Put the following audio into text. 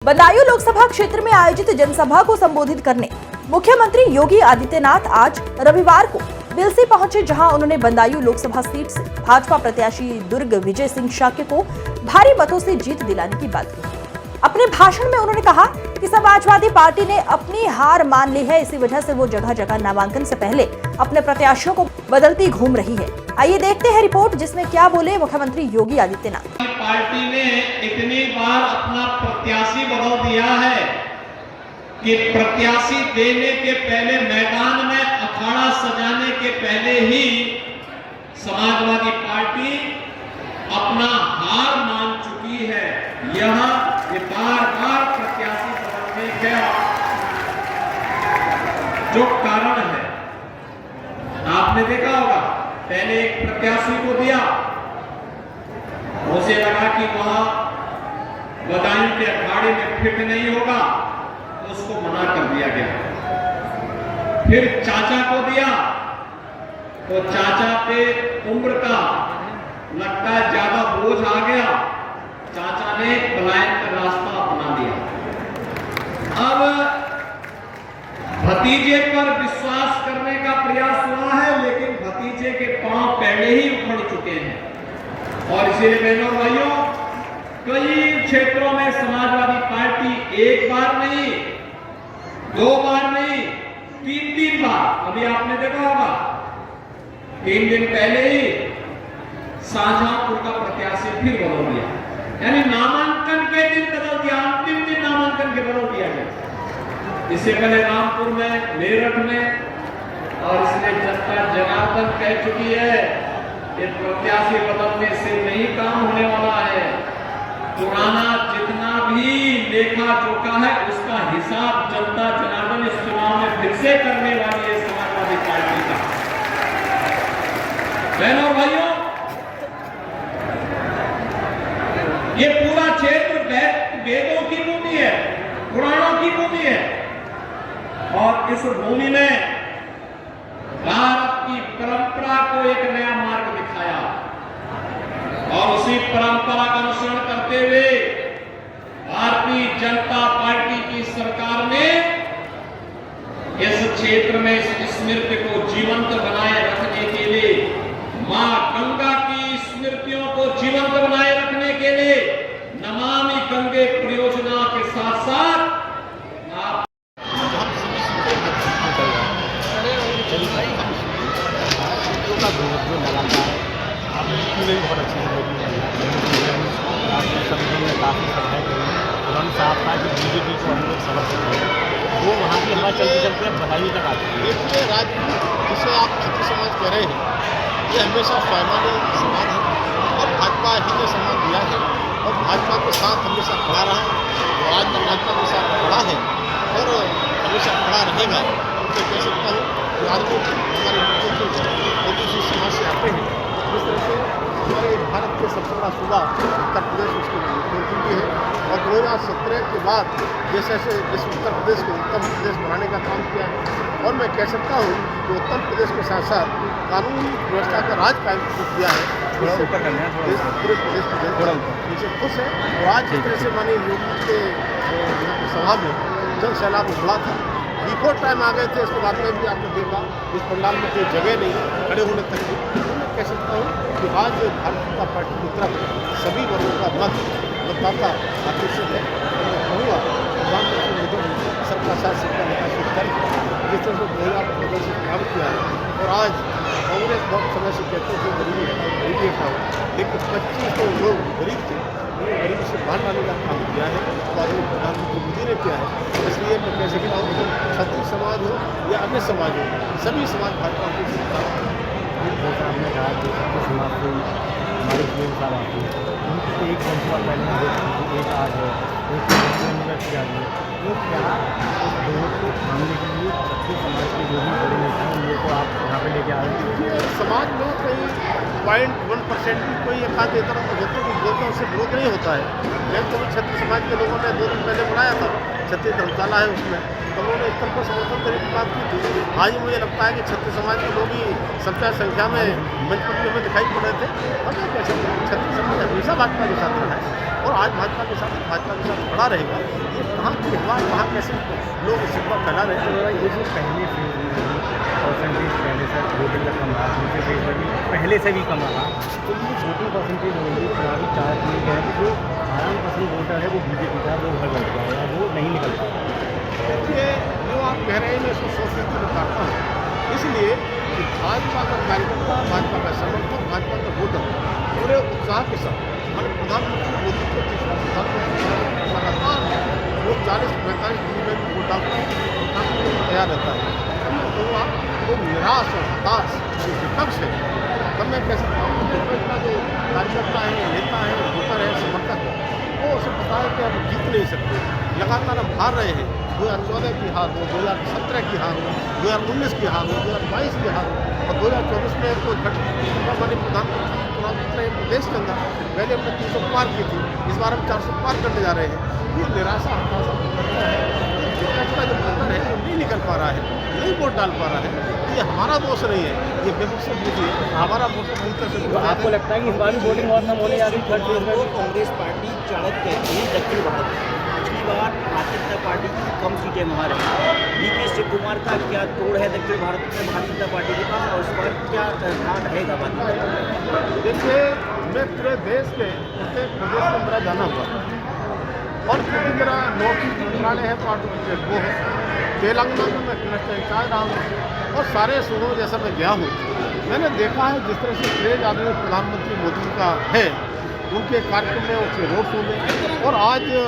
बदायूं लोकसभा क्षेत्र में आयोजित जनसभा को संबोधित करने मुख्यमंत्री योगी आदित्यनाथ आज रविवार को बिलसी पहुंचे, जहां उन्होंने बदायूं लोकसभा सीट से भाजपा प्रत्याशी दुर्ग विजय सिंह शाक्य को भारी मतों से जीत दिलाने की बात की। अपने भाषण में उन्होंने कहा कि समाजवादी पार्टी ने अपनी हार मान ली है, इसी वजह से वो जगह जगह नामांकन से पहले अपने प्रत्याशियों को बदलती घूम रही है। आइए देखते हैं रिपोर्ट, जिसमें क्या बोले मुख्यमंत्री योगी आदित्यनाथ। पार्टी ने इतनी बार अपना प्रत्याशी बदल दिया है कि प्रत्याशी देने के पहले, मैदान में अखाड़ा सजाने के पहले ही समाजवादी पार्टी अपना हार मान चुकी है। यह बार-बार प्रत्याशी बदलने का जो कारण है, आपने देखा होगा, पहले एक प्रत्याशी को दिया, उसे लगा कि वहां बदायूं के अखाड़े में फिट नहीं होगा, तो उसको मना कर दिया गया। फिर चाचा को दिया, तो चाचा पे उम्र का लगता है ज्यादा बोझ आ गया, चाचा ने पलायन का रास्ता अपना लिया। अब भतीजे पर विश्वास करने का प्रयास हुआ है, लेकिन भतीजे के पांव पहले ही उखड़ चुके हैं। और इसीलिए बहनों भाइयों, कई क्षेत्रों में समाजवादी पार्टी एक बार नहीं, दो बार नहीं, तीन बार, अभी आपने देखा होगा 3 दिन पहले ही शाहजहांपुर का प्रत्याशी फिर बदल दिया, यानी नामांकन के दिन बदल दिया, अंतिम दिन नामांकन के बदल दिया गया। इससे पहले रामपुर में, मेरठ में, और इसलिए जनता जनार्दन कह चुकी है कि प्रत्याशी बदलने से नहीं काम होने वाला है। पुराना जितना भी लेखा जोखा है, उसका हिसाब जनता जनार्दन इस चुनाव में फिर से करने वाली है समाजवादी पार्टी का। बहनों भाइयों, ये पूरा क्षेत्र वेदों की भूमि है, पुराणों की भूमि है, और इस भूमि में भारत की परंपरा को एक नया मार्ग दिखाया, और उसी परंपरा का अनुसरण करते हुए भारतीय जनता पार्टी की सरकार ने इस क्षेत्र में इस स्मृति को जीवंत बनाए रखने के लिए, मां गंगा की स्मृतियों को जीवंत बनाए रखने के लिए नमामि गंगे परियोजना के साथ साथ आप बहुत अच्छी संगठन में काफ़ी सभाएँ करी, उन्होंने साफ कहा कि बीजेपी को हम लोग समर्थन करें, वो वहाँ की हवा चलते चलते बधाई तक आती है। देखिए, राज्य जिसे आप क्षत्रिय समाज कह रहे हैं, ये हमेशा स्वाभिमानी समाज है, और भाजपा ही ने सम्मान दिया है, और भाजपा के साथ हमेशा खड़ा रहा है, और आज भी भाजपा के साथ खड़ा है और हमेशा खड़ा रहेगा। तो कह सकता हूँ कि आज भी हमारे मुख्य सी समाज से आते हैं, जिस तरह से हमारे भारत के सबसे बड़ा सूबा उत्तर प्रदेश उसके मुख्यमंत्री भी है, और 2017 के बाद जैसे इस उत्तर प्रदेश को उत्तम प्रदेश बनाने का काम किया है। और मैं कह सकता हूँ कि उत्तर प्रदेश के साथ साथ कानूनी व्यवस्था का राज कायम किया है, जिससे पूरे प्रदेश की जनता इनसे खुश है। और आज जिस तरह से माननीय योगी के सभा में जन सैलाब उमड़ा था, बिफोर टाइम आ गए थे, इसके बाद में भी आपने देखा इस पंडाल में कोई जगह नहीं खड़े होने तक की। मैं कह सकता हूँ कि आज भारतीय जनता पार्टी की तरफ सभी वर्गों का मतदाता आकर्षित है। मैं कहूँगा प्रधानमंत्री मोदी सबका साथ सबका विकास करें, जिस तरह से 2014 से काम किया है। और आज कांग्रेस बहुत समय से कहते थे गरीबी हटाओ, लेकिन 25 लोग गरीब थे, उन्हें गरीबी से बाहर लाने का काम किया है, और आदमी प्रधानमंत्री मोदी ने किया है। इसलिए मैं कह सकता हूँ क्षत्रिय समाज हो या अन्य समाज हो, सभी समाज भाजपा को जैसा आपने कहा कि सबके समाज से हमारे पीएम साहब आते हैं, उनकी एक जनसभा पहले एक आज है, एक यूनिवर्सिटी आ गई, तो क्या इस दोनों को थामने के लिए सबके समाज के जो भी बड़े नेता हैं उनको आप यहाँ पे लेके आ रहे हैं? समाज में कहीं 0.1% भी कोई एक आध देता होता है, उससे विरोध नहीं होता है। मैं तो क्षत्रिय समाज के लोगों ने 2 दिन पहले बुलाया था, छत्तीस धर्मशाला है उसमें, तो उन्होंने इस तरह को समर्थन करने की बात की थी। आज मुझे लगता है कि छत्तीस समाज के लोग ही सबसे संख्या में मंच पर हमें दिखाई पड़ रहे थे। और मैं कह सकता हूँ छत्तीस समाज हमेशा भाजपा के साथ रहा है और आज भाजपा के साथ खड़ा रहेगा। ये कहाँ की हवा, कहाँ कैसे लोग सिर्फ फैला रहे हैं। तो ये जो पहले से परसेंटेज पहले से वोटिंग का कम रहा, दूसरे फेज में भी पहले से भी कम रहा, तो ये वोटिंग परसेंटेज होगी चुनावी चार चीज़ है कि जो 18% वोटर है वो बीजेपी का, वो घर बैठ जाएगा, वो नहीं निकल पाएगा। देखिए जो आप कह रहे हैं मैं इसको 100% बताता हूँ। इसलिए कि भाजपा का कार्यकर्ता, भाजपा का समर्थक, भाजपा का वोटर पूरे उत्साह के साथ हमारे प्रधानमंत्री मोदी के लगातार वो 40-45 दिन में वोट डालने तैयार रहता है। तो वो निराश और हताश जो विपक्ष है, तब मैं कह सकता हूँ विपक्ष का जो कार्यकर्ता है, नेता है, वोटर है, समर्थक है, वो उसे पता है कि अब जीत नहीं सकते। लगातार हम हार रहे हैं। 2014 की हार हो, 2017 की हार हो, 2019 की हार हो, 2022 की हार हो और 2024 में तो हमारे प्रधानमंत्री चुनाव जीत रहे हैं प्रदेश के अंदर। पहले हमने 300 पार की थी, इस बार हम 400 पार करने जा रहे हैं। ये निराशा हताशा है, विपक्ष का जो वोटर है वो नहीं निकल पा रहा है, नहीं वोट डाल पा रहा है। ये हमारा दोष नहीं है, ये विपक्ष से बुद्धि है। हमारा वोटर पूरी तरह से आपको लगता है कि इस बार भी वोटिंग बहुत कम होने जा रही है थर्ड फेज में? कांग्रेस पार्टी चढ़त कहती है दक्षिण भारत में। पिछली बार भारतीय जनता पार्टी की कम सीटें वहाँ रही। DK शिव कुमार का क्या तोड़ है दक्षिण भारत में भारतीय जनता पार्टी के पास, और इस बार क्या कहाँ रहेगा बात? देखिए मैं पूरे देश के प्रत्येक प्रदेश में मेरा जाना हुआ और क्योंकि मेरा नॉर्थ ईस्ट मंत्रालय है पार्टी वो है। तेलंगाना में मैं क्लस्टर इंचार्ज रहा हूँ और सारे सूबों जैसा मैं गया हूँ। मैंने देखा है जिस तरह से क्रेज आदमी प्रधानमंत्री मोदी का है, उनके कार्यक्रम में उसके रोड शो में और आज